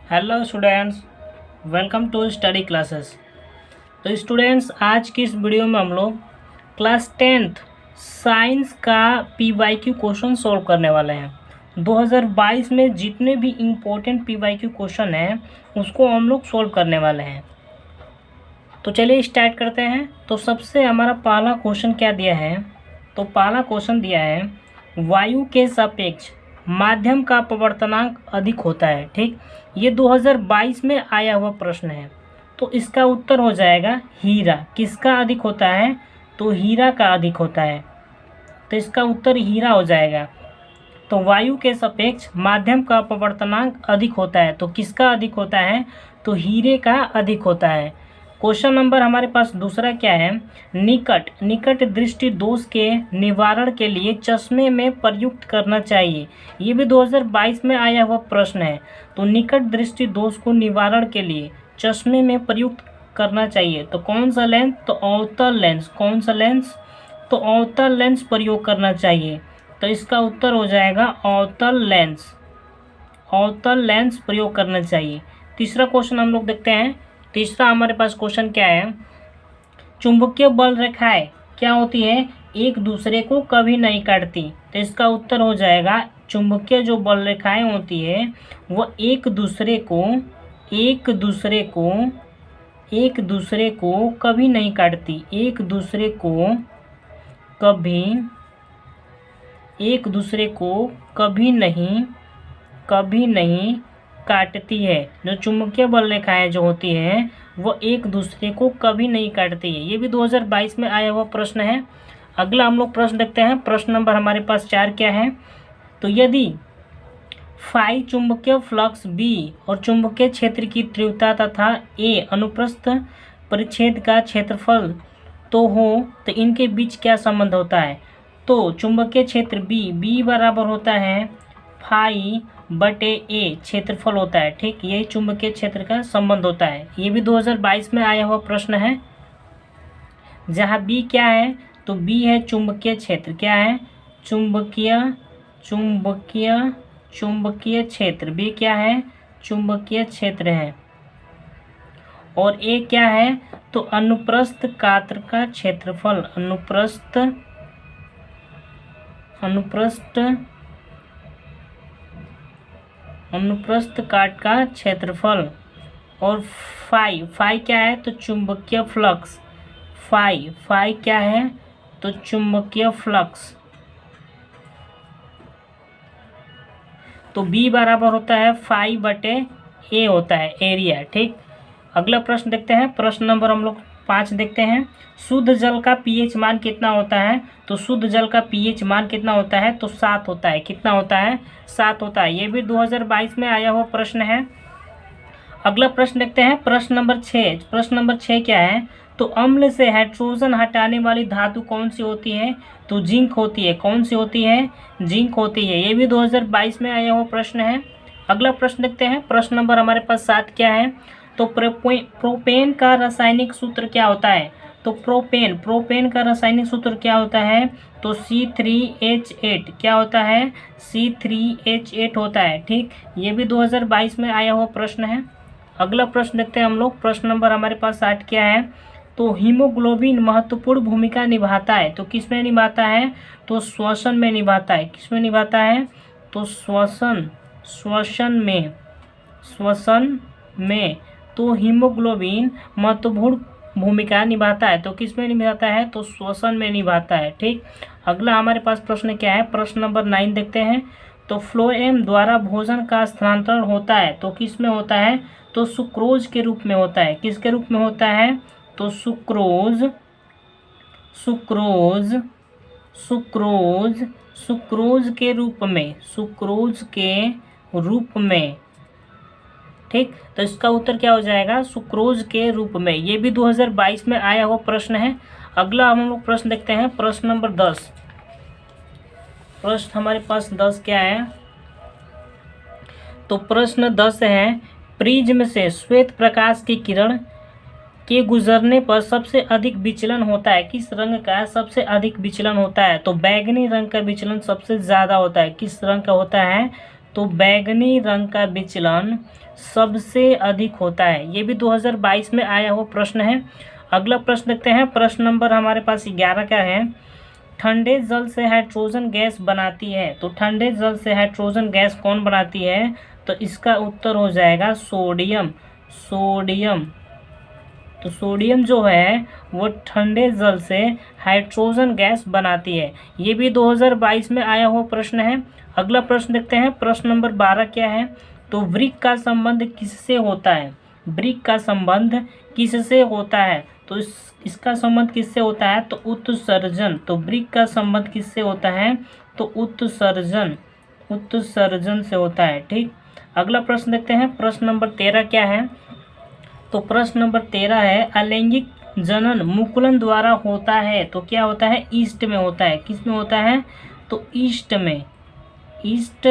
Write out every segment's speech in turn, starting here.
Hello students, welcome to study classes. तो students, आज की इस वीडियो में हम लोग क्लास 10th साइंस का पीवाईक्यू क्वेश्चन सॉल्व करने वाले हैं। 2022 में जितने भी इम्पोर्टेंट पीवाईक्यू क्वेश्चन हैं उसको हम लोग सॉल्व करने वाले हैं। तो चलिए स्टार्ट करते हैं। तो सबसे हमारा पहला क्वेश्चन क्या दिया है? तो पहला क्वेश्चन दिया है वायु के सापेक्ष माध्यम का अपवर्तनांक अधिक होता है। ठीक, ये 2022 में आया हुआ प्रश्न है। तो इसका उत्तर हो जाएगा हीरा। किसका अधिक होता है? तो हीरा का अधिक होता है। तो इसका उत्तर हीरा हो जाएगा। तो वायु के सापेक्ष माध्यम का अपवर्तनांक अधिक होता है। तो किसका अधिक होता है? तो हीरे का अधिक होता है। क्वेश्चन नंबर हमारे पास दूसरा क्या है? निकट दृष्टि दोष के निवारण के लिए चश्मे में प्रयुक्त करना चाहिए। ये भी 2022 में आया हुआ प्रश्न है। तो निकट दृष्टि दोष को निवारण के लिए चश्मे में प्रयुक्त करना चाहिए। तो कौन सा लेंस? तो अवतल लेंस। कौन सा लेंस? तो अवतल लेंस प्रयोग करना चाहिए। तो इसका उत्तर हो जाएगा अवतल लेंस। अवतल लेंस प्रयोग करना चाहिए। तीसरा क्वेश्चन हम लोग देखते हैं। तीसरा हमारे पास क्वेश्चन क्या है? चुंबकीय बल रेखाएं क्या होती है? एक दूसरे को कभी नहीं काटती। तो इसका उत्तर हो जाएगा चुंबकीय जो बल रेखाएं होती है वो एक दूसरे को कभी नहीं काटती। एक दूसरे को कभी नहीं काटती है। जो चुंबकीय बल रेखाएं जो होती हैं वो एक दूसरे को कभी नहीं काटती है। ये भी 2022 में आया हुआ प्रश्न है। अगला हम लोग प्रश्न देखते हैं। प्रश्न नंबर हमारे पास 4 क्या है? तो यदि फाई चुंबकीय फ्लक्स बी और चुंबकीय क्षेत्र की तीव्रता तथा ए अनुप्रस्थ परिच्छेद का क्षेत्रफल तो हो तो इनके बीच क्या संबंध होता है? तो चुंबकीय क्षेत्र बी बराबर होता है फाई बटे ए क्षेत्रफल होता है। ठीक, यही चुंबकीय क्षेत्र का संबंध होता है। ये भी 2022 में आया हुआ प्रश्न है। जहाँ बी क्या है? तो बी है चुंबकीय क्षेत्र। क्या है? चुंबकीय क्षेत्र। बी क्या है? चुंबकीय क्षेत्र है। और ए क्या है? तो अनुप्रस्थ कात्र का क्षेत्रफल। अनुप्रस्थ काट का क्षेत्रफल। और फाई क्या है? तो चुंबकीय फ्लक्स। फाई क्या है? तो चुंबकीय फ्लक्स। तो बी बराबर होता है फाई बटे ए होता है एरिया। ठीक, अगला प्रश्न देखते हैं। प्रश्न नंबर हम लोग 5 देखते हैं। शुद्ध जल का पीएच मान कितना होता है? तो शुद्ध जल का पीएच मान कितना होता है? तो 7 होता है। कितना होता है? 7 होता है। ये भी 2022 में आया हुआ प्रश्न है। अगला प्रश्न देखते हैं। प्रश्न नंबर 6। प्रश्न नंबर 6 क्या है? तो अम्ल से हाइड्रोजन हटाने वाली धातु कौन सी होती है? तो जिंक होती है। कौन सी होती है? जिंक होती है। ये भी 2022 में आया हुआ प्रश्न है। अगला प्रश्न देखते हैं। प्रश्न नंबर हमारे पास 7 क्या है? तो प्रोपेन का रासायनिक सूत्र क्या होता है? तो प्रोपेन का रासायनिक सूत्र क्या होता है? तो C3H8। क्या होता है? C3H8 होता है। ठीक, ये भी 2022 में आया हुआ प्रश्न है। अगला प्रश्न देखते हैं हम लोग। प्रश्न नंबर हमारे पास 8 क्या है? तो हीमोग्लोबिन महत्वपूर्ण भूमिका निभाता है। तो किस में निभाता है? तो श्वसन में निभाता है। किस में निभाता है? तो श्वसन में। तो हीमोग्लोबिन महत्वपूर्ण भूमिका निभाता है। तो किस में निभाता है? तो श्वसन में निभाता है। ठीक, अगला हमारे पास प्रश्न क्या है? प्रश्न नंबर 9 देखते हैं। तो फ्लोएम द्वारा भोजन का स्थानांतरण होता है। तो किस में होता है? तो सुक्रोज के रूप में होता है। किसके रूप में होता है? तो सुक्रोज के रूप में। ठीक, तो इसका उत्तर क्या हो जाएगा? सुक्रोज के रूप में। ये भी 2022 में आया हुआ प्रश्न है। अगला हम लोग प्रश्न देखते हैं। प्रश्न नंबर 10। प्रश्न हमारे पास 10 क्या है? तो प्रश्न 10 है प्रिज्म से श्वेत प्रकाश की किरण के गुजरने पर सबसे अधिक विचलन होता है। किस रंग का सबसे अधिक विचलन होता है? तो बैगनी रंग का विचलन सबसे ज़्यादा होता है। किस रंग का होता है? तो बैंगनी रंग का विचलन सबसे अधिक होता है। ये भी 2022 में आया हुआ प्रश्न है। अगला प्रश्न देखते हैं। प्रश्न नंबर हमारे पास 11 का है। ठंडे जल से हाइड्रोजन गैस बनाती है। तो ठंडे जल से हाइड्रोजन गैस कौन बनाती है? तो इसका उत्तर हो जाएगा सोडियम। सोडियम। तो सोडियम जो है वो ठंडे जल से हाइड्रोजन गैस बनाती है। ये भी 2022 में आया हुआ प्रश्न है। अगला प्रश्न देखते हैं। प्रश्न नंबर 12 क्या है? तो वृक्क का संबंध किससे होता है? वृक्क का संबंध किससे होता है? तो इसका संबंध किससे होता है? तो उत्सर्जन। तो वृक्क का संबंध किससे होता है? तो उत्सर्जन। उत्सर्जन से होता है। ठीक। अगला प्रश्न देखते हैं। प्रश्न नंबर 13 क्या है? तो प्रश्न नंबर 13 है अलैंगिक जनन मुकुलन द्वारा होता है। तो क्या होता है? ईस्ट में होता है। किस में होता है? तो ईस्ट में। ईस्ट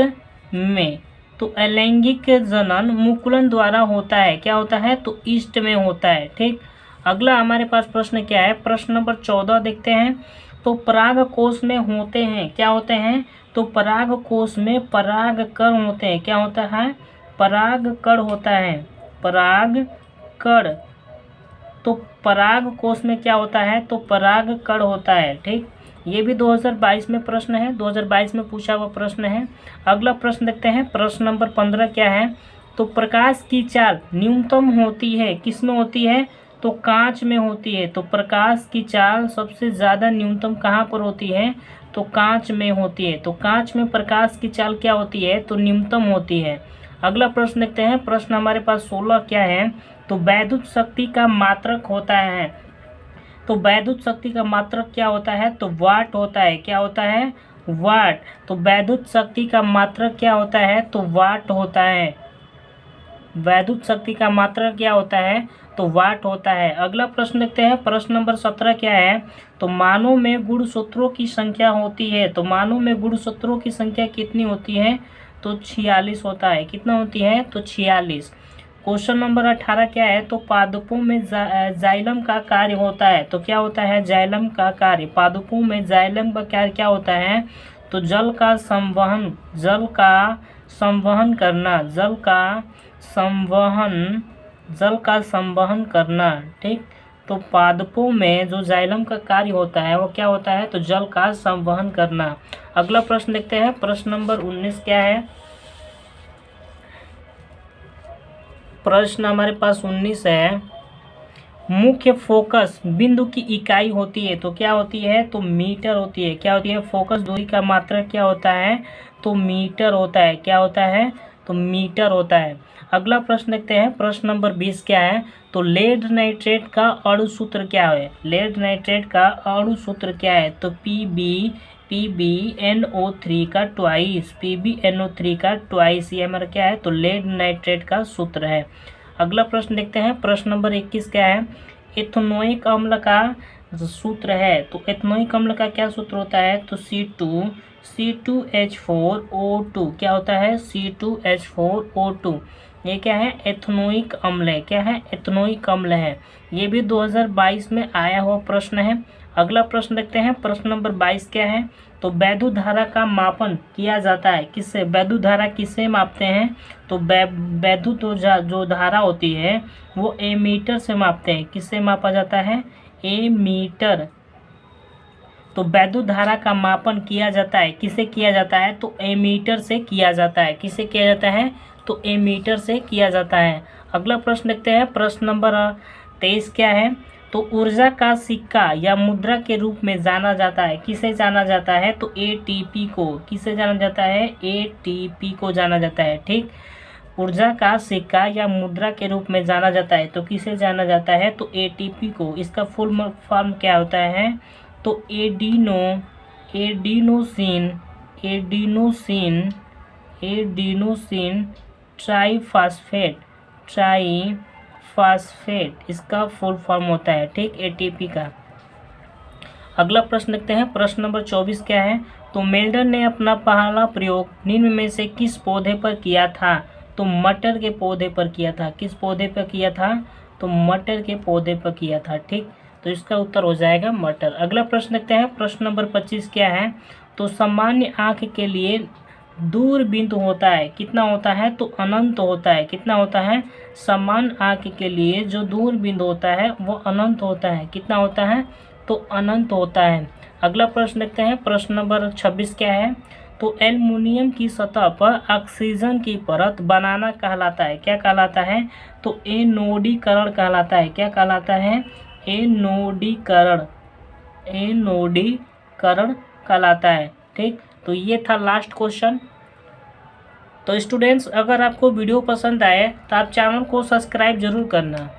में। तो अलैंगिक जनन मुकुलन द्वारा होता है। क्या होता है? तो ईस्ट में होता है। ठीक। अगला हमारे पास प्रश्न क्या है? प्रश्न नंबर 14 देखते हैं। तो पराग कोश में होते हैं। क्या होते हैं? तो पराग कोश में पराग कण होते हैं। क्या होता है? पराग कण होता है। पराग कण। तो पराग कोश में क्या होता है? तो पराग कण होता है। ठीक। ये भी 2022 में प्रश्न है। 2022 में पूछा हुआ प्रश्न है। अगला प्रश्न देखते हैं। प्रश्न नंबर 15 क्या है? तो प्रकाश की चाल न्यूनतम होती है। किस में होती है? तो कांच में होती है। तो प्रकाश की चाल सबसे ज़्यादा न्यूनतम कहाँ पर होती है? तो कांच में होती है। तो कांच में प्रकाश की चाल क्या होती है? तो न्यूनतम होती है। अगला प्रश्न देखते हैं। प्रश्न हमारे पास 16 क्या है? तो वैद्युत शक्ति का मात्रक होता है। तो वैद्युत शक्ति का मात्रक क्या होता है? तो वाट होता है। क्या होता है? वाट। तो वैद्युत शक्ति का मात्रक क्या होता है? तो वाट होता है। वैद्युत शक्ति का मात्रक क्या होता है? तो वाट होता है। अगला प्रश्न देखते हैं। प्रश्न नंबर 17 क्या है? तो मानव में गुणसूत्रों की संख्या होती है। तो मानव में गुणसूत्रों की संख्या कितनी होती है? तो 46 होता है। कितना होती है? तो 46। क्वेश्चन नंबर 18 क्या है? तो पादपों में जाइलम का कार्य होता है। तो क्या होता है? जाइलम का कार्य। पादपों में जाइलम का कार्य क्या होता है? तो जल का संवहन। जल का संवहन करना। जल का संवहन। जल का संवहन करना। ठीक। तो पादपों में जो जाइलम का कार्य होता है वो क्या होता है? तो जल का संवहन करना। अगला प्रश्न देखते हैं। प्रश्न नंबर 19 क्या है? प्रश्न हमारे पास 19 है। मुख्य फोकस बिंदु की इकाई होती है। तो क्या होती है? तो मीटर होती है। क्या होती है? फोकस दूरी का मात्रक क्या होता है? तो मीटर होता है। क्या होता है? तो मीटर होता है। अगला प्रश्न देखते हैं। प्रश्न नंबर 20 क्या है? तो लेड नाइट्रेट का अणु सूत्र क्या है? लेड नाइट्रेट का अणु सूत्र क्या है? तो PbNO3 का ट्वाइस। PbNO3 का ट्वाइस। ये हमारा क्या है? तो लेड नाइट्रेट का सूत्र है। अगला प्रश्न देखते हैं। प्रश्न नंबर 21 क्या है? एथनोइक अम्ल का सूत्र है। तो एथनोइक अम्ल का क्या सूत्र होता है? तो C2H4O2। क्या होता है? C2H4O2। ये क्या है? एथनोइक अम्ल है। क्या है? एथनोइक अम्ल है। ये भी 2022 में आया हुआ प्रश्न है। अगला प्रश्न देखते हैं। प्रश्न नंबर 22 क्या है? तो वैद्युत धारा का मापन किया जाता है। किससे? वैद्युत धारा किससे मापते हैं? तो वैद्युत जो धारा होती है वो एमीटर से मापते हैं। किससे मापा जाता है? एमीटर। तो वैद्युत धारा का मापन किया जाता है। किससे किया जाता है? तो एमीटर से किया जाता है। किससे किया जाता है? तो एमीटर से किया जाता है। अगला प्रश्न देखते हैं। प्रश्न नंबर 23 क्या है? तो ऊर्जा का सिक्का या मुद्रा के रूप में जाना जाता है। किसे जाना जाता है? तो ATP को। किसे जाना जाता है? ATP को जाना जाता है। ठीक। ऊर्जा का सिक्का या मुद्रा के रूप में जाना जाता है। तो किसे जाना जाता है? तो ATP को। इसका फुल फॉर्म क्या होता है? तो एडिनोसिन ट्राइफास्फेट इसका फुल फॉर्म होता है। ठीक। ATP का। अगला प्रश्न देखते हैं। प्रश्न नंबर 24 क्या है? तो मेल्डन ने अपना पहला प्रयोग निम्न में से किस पौधे पर किया था? तो मटर के पौधे पर किया था। किस पौधे पर किया था? तो मटर के पौधे पर किया था। ठीक। तो इसका उत्तर हो जाएगा मटर। अगला प्रश्न देखते हैं। प्रश्न नंबर 25 क्या है? तो सामान्य आँख के लिए दूर बिंदु होता है, कितना होता है? तो अनंत होता है। कितना होता है? समान आंख के लिए जो दूर बिंदु होता है वो अनंत होता है। कितना होता है? तो अनंत होता है। अगला प्रश्न देखते हैं। प्रश्न नंबर 26 क्या है? तो एल्युमिनियम की सतह पर ऑक्सीजन की परत बनाना कहलाता है। क्या कहलाता है? तो एनोडीकरण कहलाता है। क्या कहलाता है? एनोडीकरण। एनोडीकरण कहलाता है। ठीक, तो ये था लास्ट क्वेश्चन। तो स्टूडेंट्स, अगर आपको वीडियो पसंद आए तो आप चैनल को सब्सक्राइब जरूर करना।